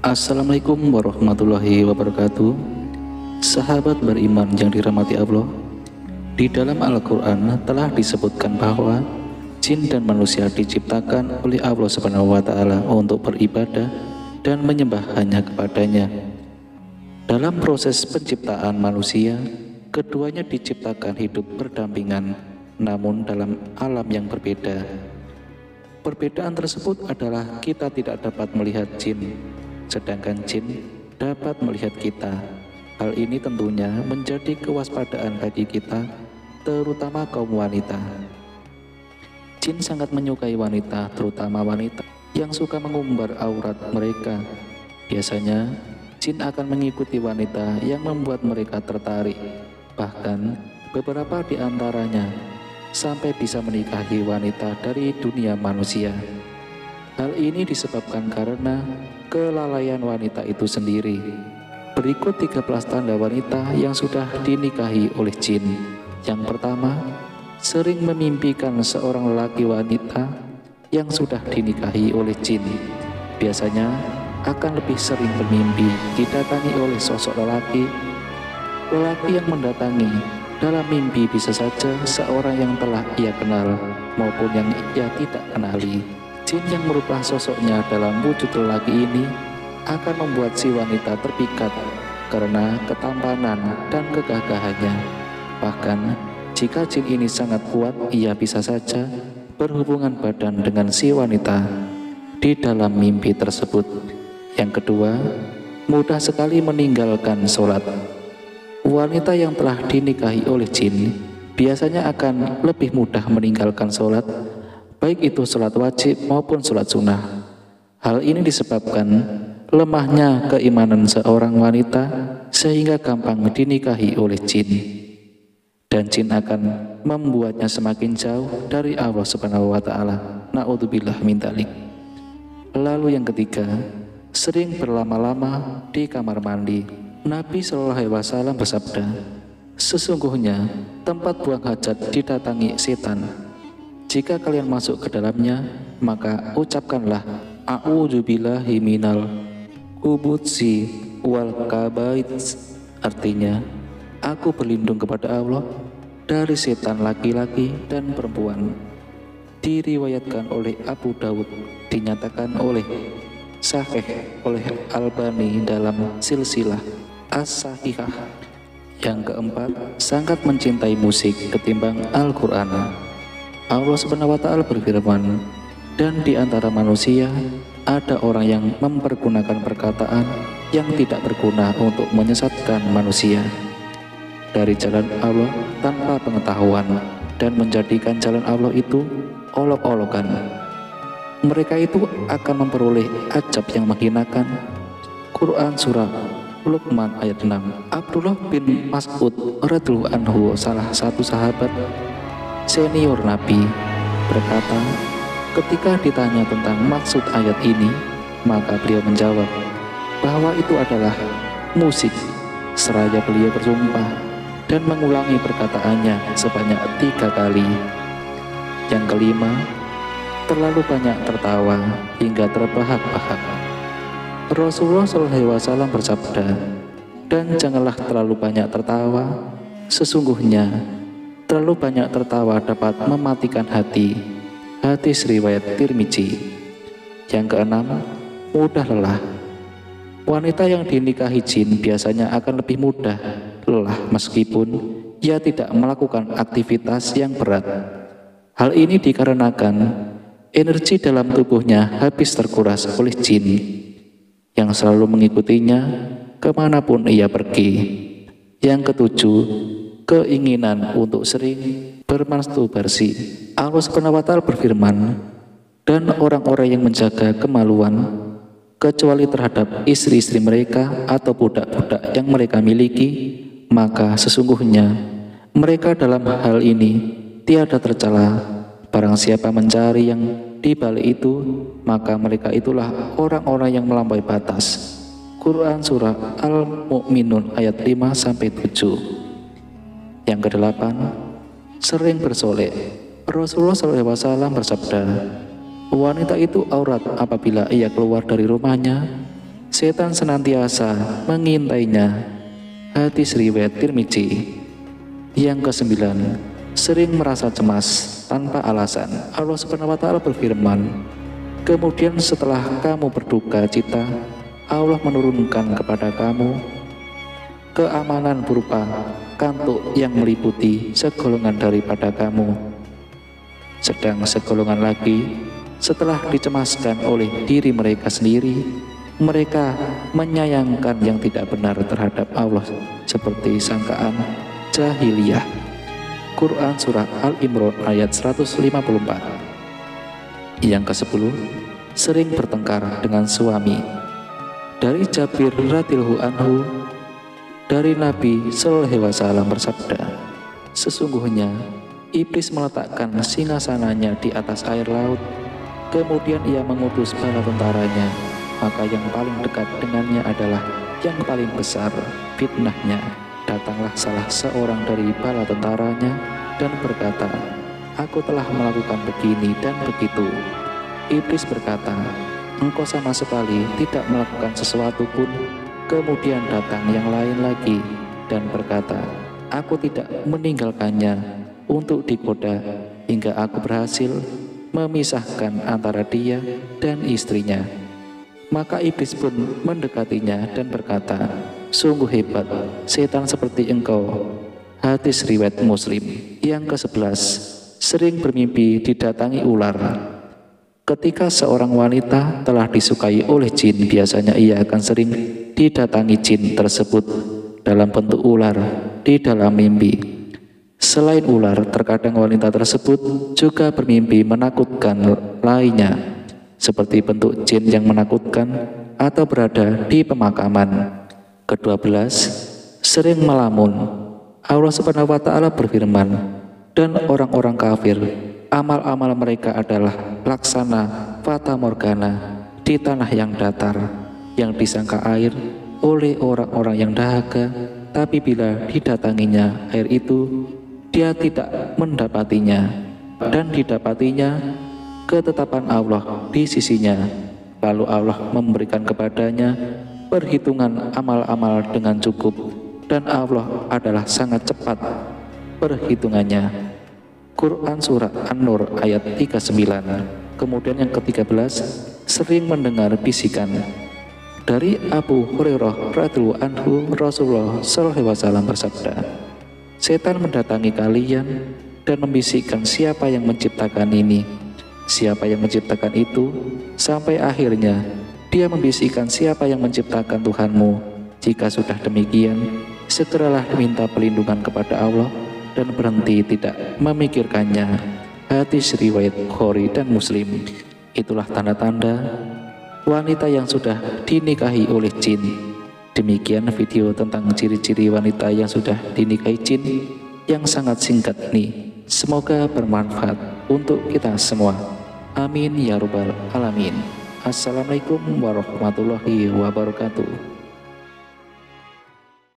Assalamualaikum warahmatullahi wabarakatuh. Sahabat beriman yang dirahmati Allah, di dalam Al-Quran telah disebutkan bahwa jin dan manusia diciptakan oleh Allah Subhanahu wa Ta'ala untuk beribadah dan menyembah hanya kepadanya. Dalam proses penciptaan manusia, keduanya diciptakan hidup berdampingan, namun dalam alam yang berbeda. Perbedaan tersebut adalah kita tidak dapat melihat jin, sedangkan jin dapat melihat kita. Hal ini tentunya menjadi kewaspadaan bagi kita, terutama kaum wanita. Jin sangat menyukai wanita, terutama wanita yang suka mengumbar aurat mereka. Biasanya, jin akan mengikuti wanita yang membuat mereka tertarik. Bahkan, beberapa di antaranya sampai bisa menikahi wanita dari dunia manusia. Hal ini disebabkan karena kelalaian wanita itu sendiri. Berikut 13 tanda wanita yang sudah dinikahi oleh jin. Yang pertama, sering memimpikan seorang lelaki wanita yang sudah dinikahi oleh jin. Biasanya akan lebih sering bermimpi didatangi oleh sosok lelaki yang mendatangi dalam mimpi bisa saja seorang yang telah ia kenal maupun yang ia tidak kenali. Jin yang merubah sosoknya dalam wujud lelaki ini akan membuat si wanita terpikat karena ketampanan dan kegagahannya. Bahkan, jika jin ini sangat kuat, ia bisa saja berhubungan badan dengan si wanita di dalam mimpi tersebut. Yang kedua, mudah sekali meninggalkan sholat. Wanita yang telah dinikahi oleh jin biasanya akan lebih mudah meninggalkan sholat, baik itu sholat wajib maupun sholat sunnah. Hal ini disebabkan lemahnya keimanan seorang wanita sehingga gampang dinikahi oleh jin. Dan jin akan membuatnya semakin jauh dari Allah Subhanahu wa Ta'ala. Na'udzubillah min dzalik. Lalu yang ketiga, sering berlama-lama di kamar mandi. Nabi Shallallahu Alaihi Wasallam bersabda, sesungguhnya tempat buang hajat didatangi setan. Jika kalian masuk ke dalamnya, maka ucapkanlah a'udzubillahi minal khubutsi wal kabaits. Artinya, aku berlindung kepada Allah dari setan laki-laki dan perempuan. Diriwayatkan oleh Abu Dawud, dinyatakan oleh Sahih oleh Albani dalam silsilah As-Sahihah. Yang keempat, sangat mencintai musik ketimbang Al-Quran. Allah Subhanahu wa Ta'ala berfirman, dan di antara manusia ada orang yang mempergunakan perkataan yang tidak berguna untuk menyesatkan manusia dari jalan Allah tanpa pengetahuan dan menjadikan jalan Allah itu olok-olokan. Mereka itu akan memperoleh azab yang menghinakan. Quran Surah Luqman ayat 6. Abdullah bin Mas'ud radhiyallahu anhu, salah satu sahabat senior Nabi, berkata, ketika ditanya tentang maksud ayat ini, maka beliau menjawab bahwa itu adalah musik. Seraya beliau bersumpah dan mengulangi perkataannya sebanyak 3 kali. Yang kelima, terlalu banyak tertawa hingga terbahak-bahak. Rasulullah SAW bersabda, dan janganlah terlalu banyak tertawa, sesungguhnya terlalu banyak tertawa dapat mematikan hati. Hadis riwayat Tirmizi. Yang keenam, mudah lelah. Wanita yang dinikahi jin biasanya akan lebih mudah lelah meskipun ia tidak melakukan aktivitas yang berat. Hal ini dikarenakan energi dalam tubuhnya habis terkuras oleh jin yang selalu mengikutinya kemanapun ia pergi. Yang ketujuh, keinginan untuk sering bermasturbasi. Allah Subhanahu wa Ta'ala berfirman, dan orang-orang yang menjaga kemaluan kecuali terhadap istri-istri mereka atau budak-budak yang mereka miliki, maka sesungguhnya mereka dalam hal ini tiada tercela. Barang siapa mencari yang di balik itu, maka mereka itulah orang-orang yang melampaui batas. Quran Surah Al-Mu'minun ayat 5-7. Yang kedelapan, sering bersolek. Rasulullah SAW bersabda, wanita itu aurat apabila ia keluar dari rumahnya Setan senantiasa mengintainya. Hadis riwayat Tirmizi. Yang kesembilan, sering merasa cemas tanpa alasan. Allah Subhanahu wa Ta'ala berfirman, kemudian setelah kamu berduka cita, Allah menurunkan kepada kamu keamanan berupa kantuk yang meliputi segolongan daripada kamu. Sedang segolongan lagi, setelah dicemaskan oleh diri mereka sendiri, mereka menyayangkan yang tidak benar terhadap Allah seperti sangkaan jahiliyah. Quran Surah Al-Imran ayat 154. Yang ke-10, sering bertengkar dengan suami. Dari Jabir radhiyallahu anhu, dari Nabi Shallallahu Alaihi Wasallam bersabda, sesungguhnya iblis meletakkan singgasananya di atas air laut, kemudian ia mengutus bala tentaranya, maka yang paling dekat dengannya adalah yang paling besar fitnahnya. Datanglah salah seorang dari bala tentaranya dan berkata, aku telah melakukan begini dan begitu. Iblis berkata, engkau sama sekali tidak melakukan sesuatu pun. Kemudian datang yang lain lagi dan berkata, aku tidak meninggalkannya untuk digoda hingga aku berhasil memisahkan antara dia dan istrinya. Maka iblis pun mendekatinya dan berkata, sungguh hebat setan seperti engkau. Hadis riwayat Muslim. Yang ke-11, sering bermimpi didatangi ular. Ketika seorang wanita telah disukai oleh jin, biasanya ia akan sering didatangi jin tersebut dalam bentuk ular di dalam mimpi. Selain ular, terkadang wanita tersebut juga bermimpi menakutkan lainnya, seperti bentuk jin yang menakutkan atau berada di pemakaman. Ke-12, sering melamun. Allah Subhanahu wa Ta'ala berfirman, dan orang-orang kafir, amal-amal mereka adalah laksana fata morgana di tanah yang datar, yang disangka air oleh orang-orang yang dahaga, tapi bila didatanginya air itu, dia tidak mendapatinya, dan didapatinya ketetapan Allah di sisinya. Lalu Allah memberikan kepadanya perhitungan amal-amal dengan cukup, dan Allah adalah sangat cepat perhitungannya. Quran Surah An-Nur ayat 39. Kemudian yang ke-13, sering mendengar bisikan. Dari Abu Hurairah radhiyallahu anhu, Rasulullah sallallahu alaihi wasallam bersabda, setan mendatangi kalian dan membisikkan siapa yang menciptakan ini, siapa yang menciptakan itu, sampai akhirnya dia membisikkan siapa yang menciptakan Tuhanmu. Jika sudah demikian, segeralah minta perlindungan kepada Allah dan berhenti tidak memikirkannya. Hadis riwayat Bukhari dan Muslim. Itulah tanda-tanda wanita yang sudah dinikahi oleh jin. Demikian video tentang ciri-ciri wanita yang sudah dinikahi jin yang sangat singkat ini. Semoga bermanfaat untuk kita semua. Amin ya rabbal alamin. Assalamualaikum warahmatullahi wabarakatuh.